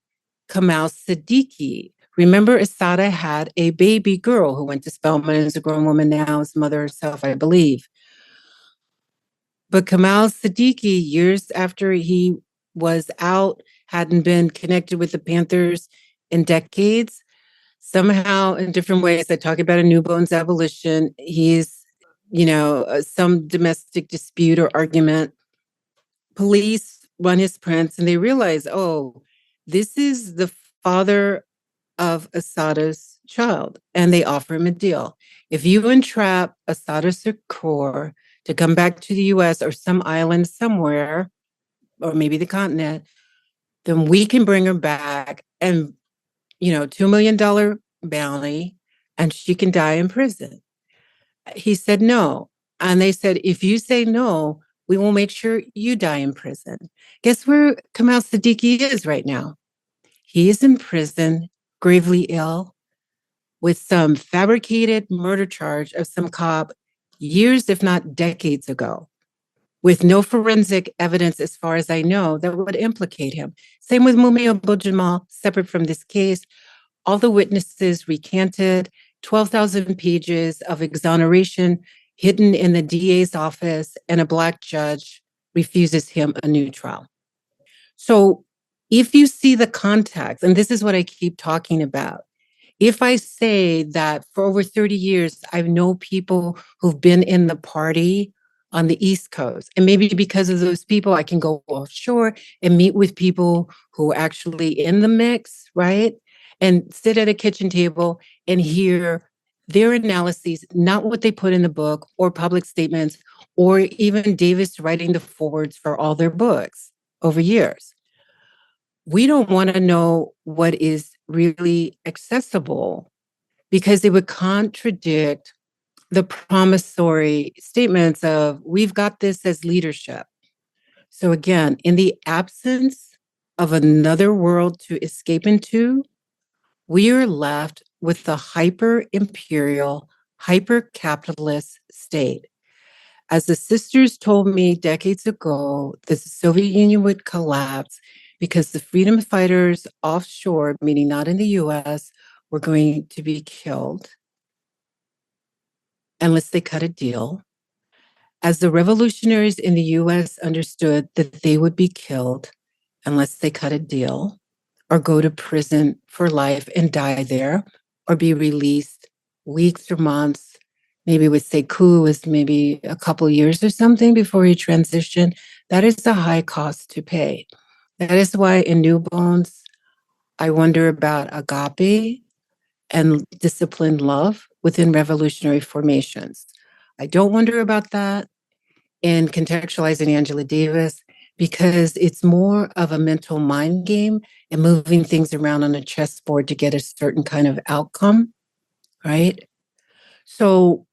Kamal Siddiqui. Remember, Asada had a baby girl who went to Spelman and is a grown woman now, is mother herself, I believe. But Kamal Siddiqui, years after he was out, hadn't been connected with the Panthers in decades, somehow in different ways, I talk about a New Bones abolition. He's, some domestic dispute or argument. Police run his prints and they realize, oh, this is the father of Asada's child. And they offer him a deal. If you entrap Asada Shakur to come back to the US or some island somewhere, or maybe the continent, then we can bring her back and, $2 million bounty, and she can die in prison. He said no. And they said, if you say no, we will make sure you die in prison. Guess where Kamal Siddiqui is right now? He is in prison, gravely ill, with some fabricated murder charge of some cop years, if not decades ago, with no forensic evidence, as far as I know, that would implicate him. Same with Mumia Abu-Jamal, separate from this case. All the witnesses recanted, 12,000 pages of exoneration hidden in the DA's office, and a Black judge refuses him a new trial. So if you see the context, and this is what I keep talking about, if I say that for over 30 years, I know people who've been in the party on the East Coast, and maybe because of those people, I can go offshore and meet with people who are actually in the mix, right? And sit at a kitchen table and hear their analyses, not what they put in the book or public statements, or even Davis writing the forwards for all their books over years. We don't want to know what is really accessible because it would contradict the promissory statements of we've got this as leadership. So again, in the absence of another world to escape into, we are left with the hyper-imperial, hyper-capitalist state. As the sisters told me decades ago, the Soviet Union would collapse because the freedom fighters offshore, meaning not in the US, were going to be killed unless they cut a deal. As the revolutionaries in the US understood that they would be killed unless they cut a deal or go to prison for life and die there or be released weeks or months. Maybe with Sekou was maybe a couple years or something before he transitioned. That is a high cost to pay. That is why in New Bones, I wonder about agape and disciplined love within revolutionary formations. I don't wonder about that in Contextualizing Angela Davis because it's more of a mental mind game and moving things around on a chessboard to get a certain kind of outcome, right? So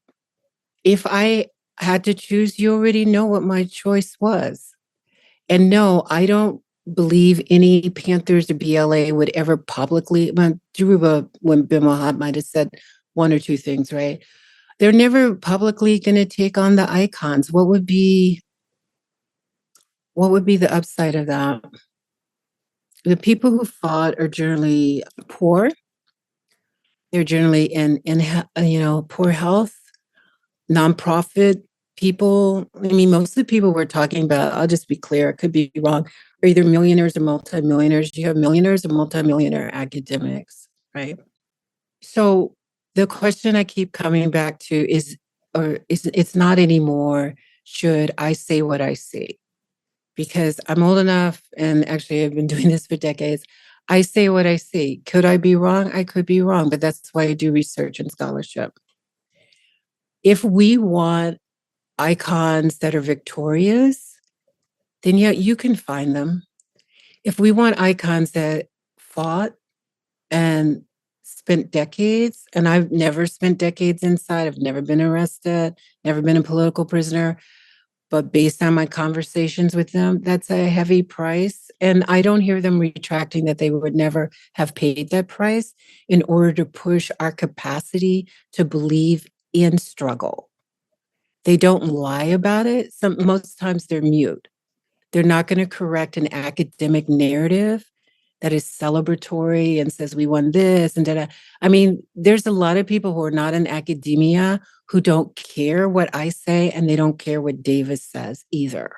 if I had to choose, you already know what my choice was. And no, I don't believe any Panthers or BLA would ever publicly, when bin Wahab might have said one or two things, right? They're never publicly going to take on the icons. What would be the upside of that? The people who fought are generally poor. They're generally in poor health, nonprofit people. I mean, most of the people we're talking about, I'll just be clear, I could be wrong, are either millionaires or multimillionaires. You have millionaires and multimillionaire academics, right? So the question I keep coming back to is it's not anymore, should I say what I see? Because I'm old enough, and actually I've been doing this for decades. I say what I see. Could I be wrong? I could be wrong, but that's why I do research and scholarship. If we want icons that are victorious, then yeah, you can find them. If we want icons that fought and spent decades, and I've never spent decades inside, I've never been arrested, never been a political prisoner, But based on my conversations with them, that's a heavy price. And I don't hear them retracting that they would never have paid that price in order to push our capacity to believe in struggle. They don't lie about it. Most times they're mute. They're not going to correct an academic narrative that is celebratory and says we won this and da. I mean, there's a lot of people who are not in academia who don't care what I say, and they don't care what Davis says either,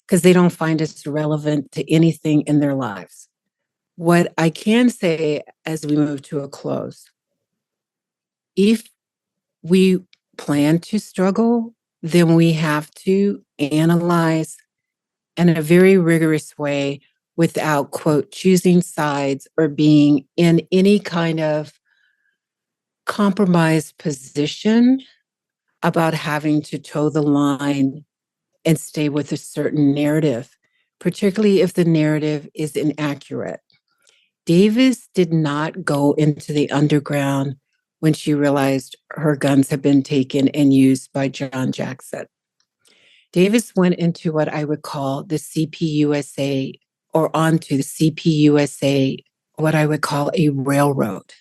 because they don't find us relevant to anything in their lives. What I can say as we move to a close, if we plan to struggle, then we have to analyze in a very rigorous way without, quote, choosing sides or being in any kind of compromised position about having to toe the line and stay with a certain narrative, particularly if the narrative is inaccurate. Davis did not go into the underground when she realized her guns had been taken and used by John Jackson. Davis went into what I would call the CPUSA, or onto the CPUSA, what I would call a railroad.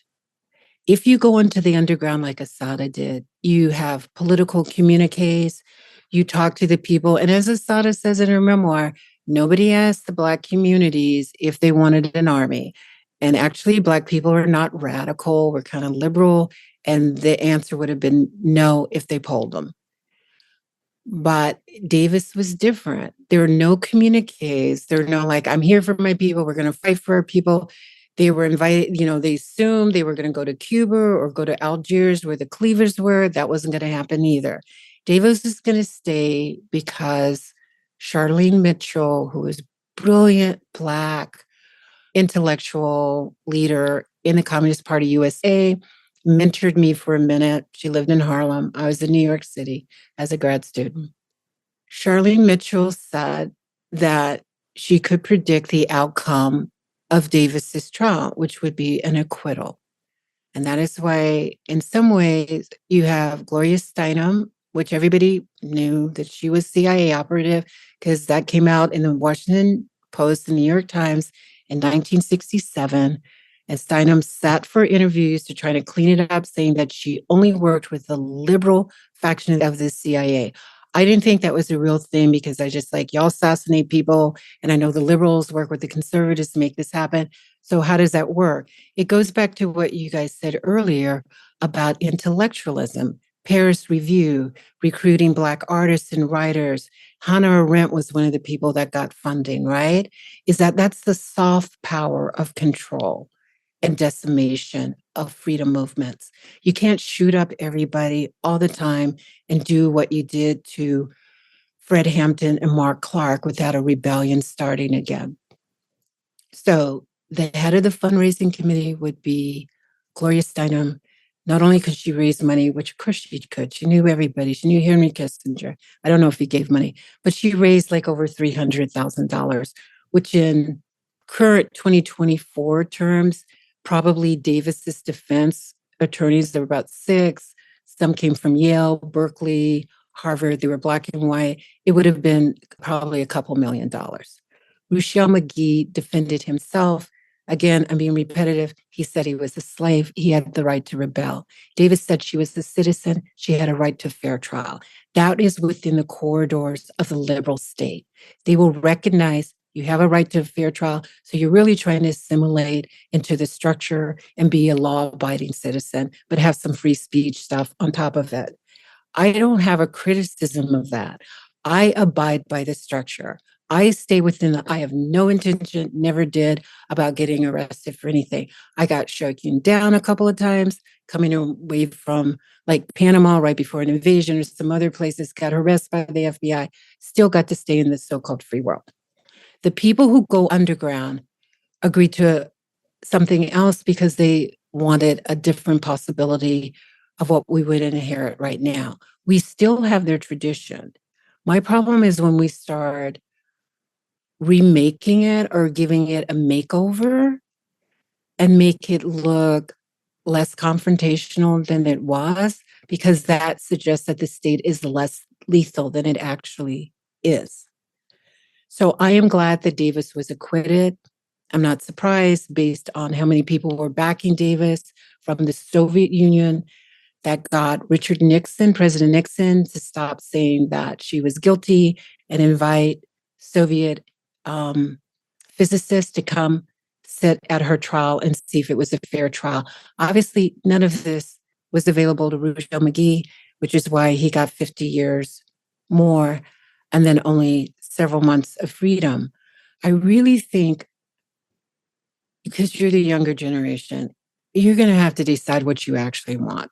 If you go into the underground like Assata did, you have political communiques, you talk to the people. And as Assata says in her memoir, nobody asked the Black communities if they wanted an army. And actually, Black people are not radical, we're kind of liberal. And the answer would have been no if they polled them. But Davis was different. There are no communiques. There are no like, I'm here for my people. We're going to fight for our people. They were invited, they assumed they were going to go to Cuba or go to Algiers where the Cleavers were. That wasn't going to happen either. Davis was going to stay because Charlene Mitchell, who was brilliant Black intellectual leader in the Communist Party USA, mentored me for a minute. She lived in Harlem. I was in New York City as a grad student. Charlene Mitchell said that she could predict the outcome of Davis's trial, which would be an acquittal. And that is why, in some ways, you have Gloria Steinem, which everybody knew that she was CIA operative because that came out in the Washington Post, the New York Times in 1967. And Steinem sat for interviews to try to clean it up, saying that she only worked with the liberal faction of the CIA. I didn't think that was a real thing because I just like, y'all assassinate people. And I know the liberals work with the conservatives to make this happen. So how does that work? It goes back to what you guys said earlier about intellectualism, Paris Review, recruiting Black artists and writers. Hannah Arendt was one of the people that got funding, right? That's the soft power of control and decimation of freedom movements. You can't shoot up everybody all the time and do what you did to Fred Hampton and Mark Clark without a rebellion starting again. So the head of the fundraising committee would be Gloria Steinem. Not only could she raise money, which of course she could, she knew everybody. She knew Henry Kissinger. I don't know if he gave money, but she raised like over $300,000, which in current 2024 terms, probably Davis's defense attorneys, there were about 6. Some came from Yale, Berkeley, Harvard. They were Black and white. It would have been probably a couple $1 million. Ruchell Magee defended himself. Again, I'm being repetitive. He said he was a slave. He had the right to rebel. Davis said she was a citizen. She had a right to fair trial. That is within the corridors of the liberal state. They will recognize you have a right to a fair trial. So you're really trying to assimilate into the structure and be a law-abiding citizen, but have some free speech stuff on top of it. I don't have a criticism of that. I abide by the structure. I stay within I have no intention, never did, about getting arrested for anything. I got shaken down a couple of times, coming away from like Panama right before an invasion, or some other places, got arrested by the FBI, still got to stay in the so-called free world. The people who go underground agree to something else because they wanted a different possibility of what we would inherit right now. We still have their tradition. My problem is when we start remaking it or giving it a makeover and make it look less confrontational than it was, because that suggests that the state is less lethal than it actually is. So I am glad that Davis was acquitted. I'm not surprised based on how many people were backing Davis from the Soviet Union that got Richard Nixon, President Nixon, to stop saying that she was guilty and invite Soviet physicists to come sit at her trial and see if it was a fair trial. Obviously, none of this was available to Rujo McGee, which is why he got 50 years more and then only several months of freedom. I really think, because you're the younger generation, you're going to have to decide what you actually want.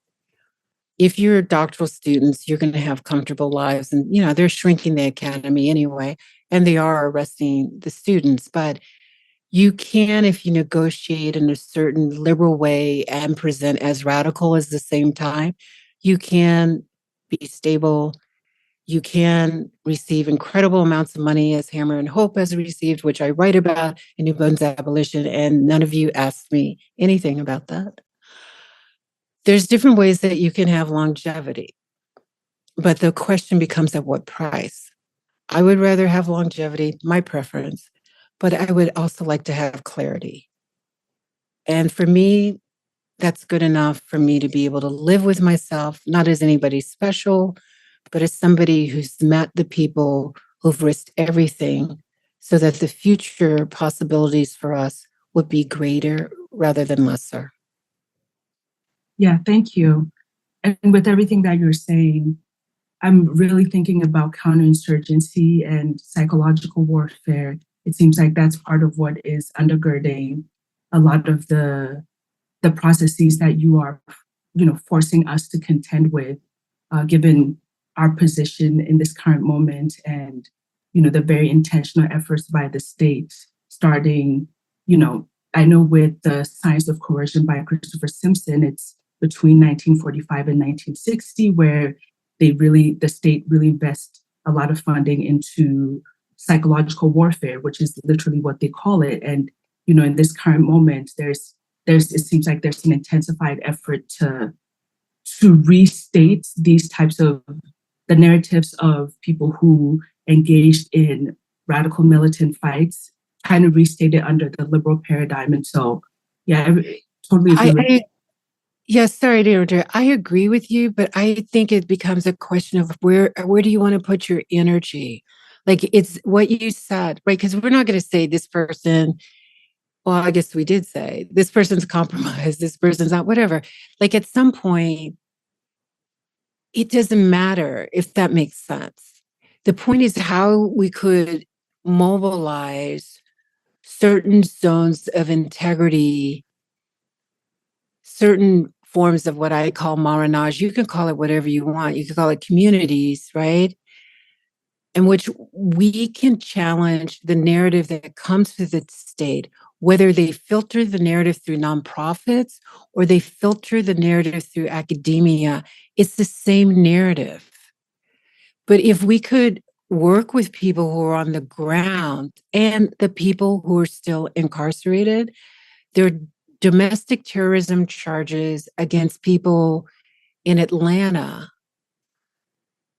If you're doctoral students, you're going to have comfortable lives. And, they're shrinking the academy anyway, and they are arresting the students. But you can, if you negotiate in a certain liberal way and present as radical at the same time, you can be stable. You can receive incredible amounts of money, as Hammer and Hope has received, which I write about in New Bones Abolition, and none of you asked me anything about that. There's different ways that you can have longevity, but the question becomes at what price? I would rather have longevity, my preference, but I would also like to have clarity. And for me, that's good enough for me to be able to live with myself, not as anybody special, but as somebody who's met the people who've risked everything so that the future possibilities for us would be greater rather than lesser. Yeah, thank you. And with everything that you're saying, I'm really thinking about counterinsurgency and psychological warfare. It seems like that's part of what is undergirding a lot of the processes that you are, forcing us to contend with, given our position in this current moment and, the very intentional efforts by the state, starting, I know with the Science of Coercion by Christopher Simpson, it's between 1945 and 1960, where the state really invests a lot of funding into psychological warfare, which is literally what they call it. And, in this current moment, it seems like there's an intensified effort to restate these types of the narratives of people who engaged in radical militant fights, trying to restate it under the liberal paradigm. And so, yeah, I totally agree. Yes, sorry to interrupt. I agree with you, but I think it becomes a question of where do you want to put your energy? Like, it's what you said, right? Because we're not going to say this person, well, I guess we did say this person's compromised, this person's not, whatever. Like, at some point, it doesn't matter if that makes sense. The point is how we could mobilize certain zones of integrity, certain forms of what I call marronage. You can call it whatever you want. You can call it communities, right? In which we can challenge the narrative that comes through the state, whether they filter the narrative through nonprofits or they filter the narrative through academia. It's the same narrative. But if we could work with people who are on the ground and the people who are still incarcerated, there are domestic terrorism charges against people in Atlanta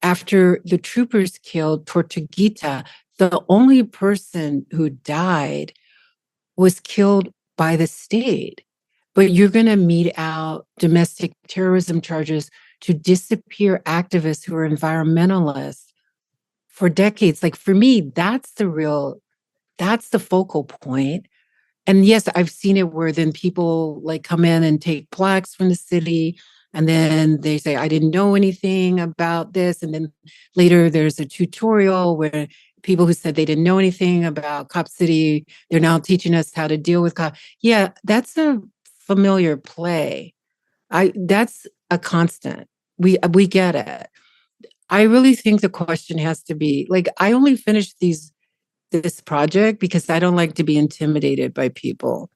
after the troopers killed Tortuguita. The only person who died was killed by the state. But you're going to mete out domestic terrorism charges to disappear activists who are environmentalists for decades. Like, for me, that's the focal point. And yes, I've seen it where then people like come in and take plaques from the city, and then they say, I didn't know anything about this. And then later there's a tutorial where people who said they didn't know anything about Cop City, they're now teaching us how to deal with cop. Yeah, that's a familiar play. That's a constant. We get it. I really think the question has to be, like, I only finished this project because I don't like to be intimidated by people.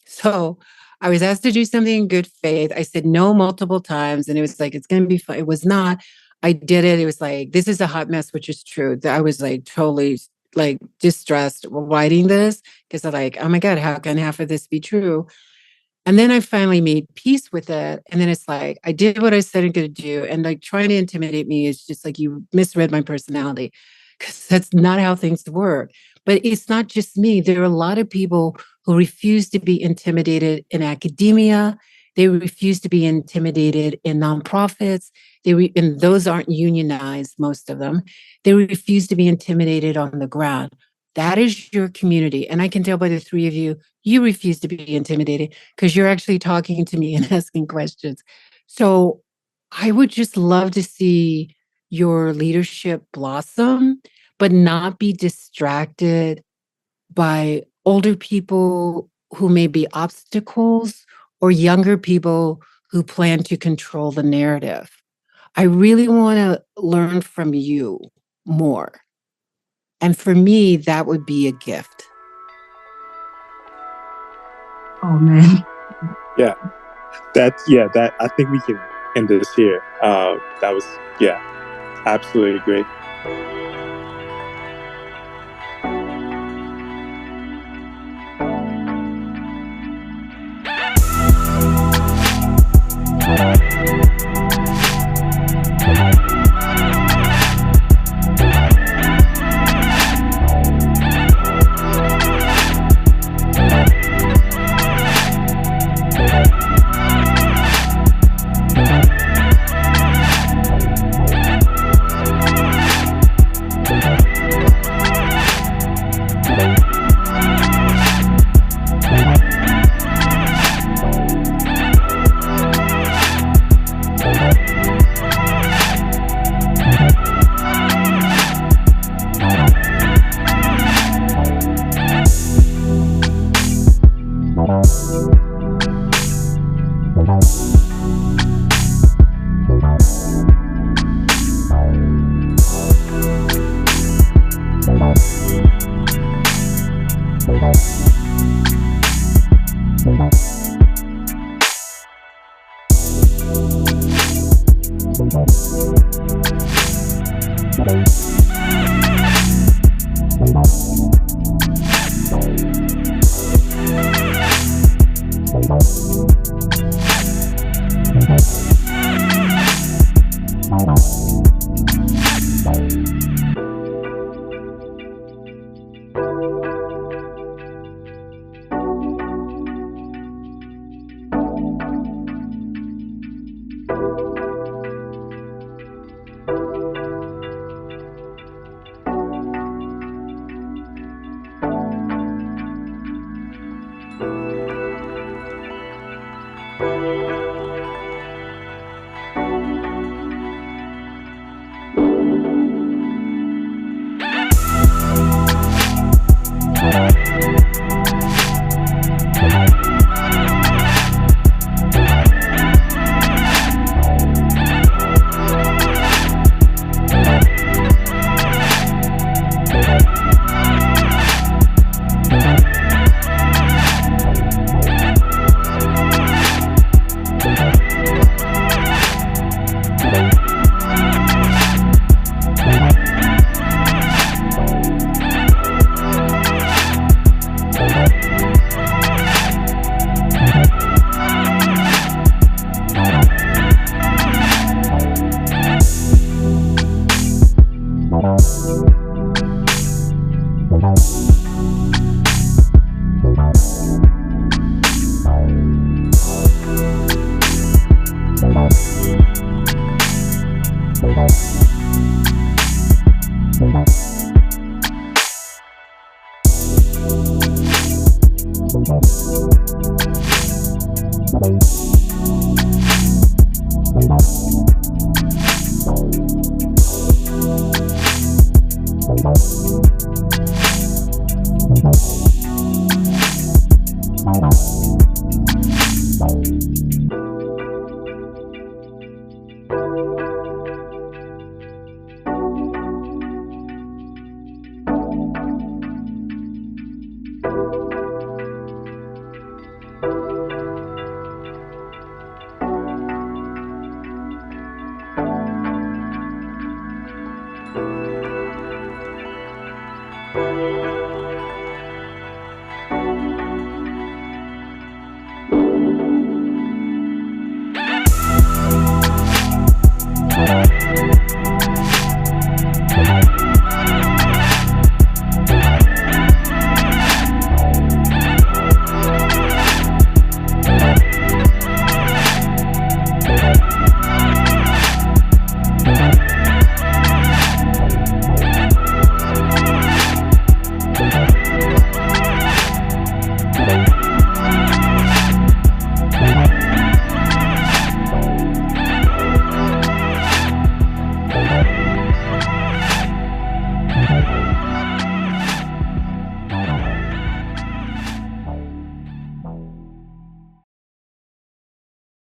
So I was asked to do something in good faith. I said no multiple times, and it was like, it's going to be fun. It was not. I did it. It was like, this is a hot mess, which is true. I was like totally like distressed writing this because I'm like, oh my God, how can half of this be true? And then I finally made peace with it. And then it's like, I did what I said I'm going to do. And like trying to intimidate me is just like, you misread my personality, because that's not how things work. But it's not just me. There are a lot of people who refuse to be intimidated in academia. They refuse to be intimidated in nonprofits. And those aren't unionized, most of them. They refuse to be intimidated on the ground. That is your community. And I can tell by the three of you, you refuse to be intimidated because you're actually talking to me and asking questions. So I would just love to see your leadership blossom, but not be distracted by older people who may be obstacles or younger people who plan to control the narrative. I really want to learn from you more. And for me, that would be a gift. Oh man. Yeah, that I think we can end this here. That was, absolutely great.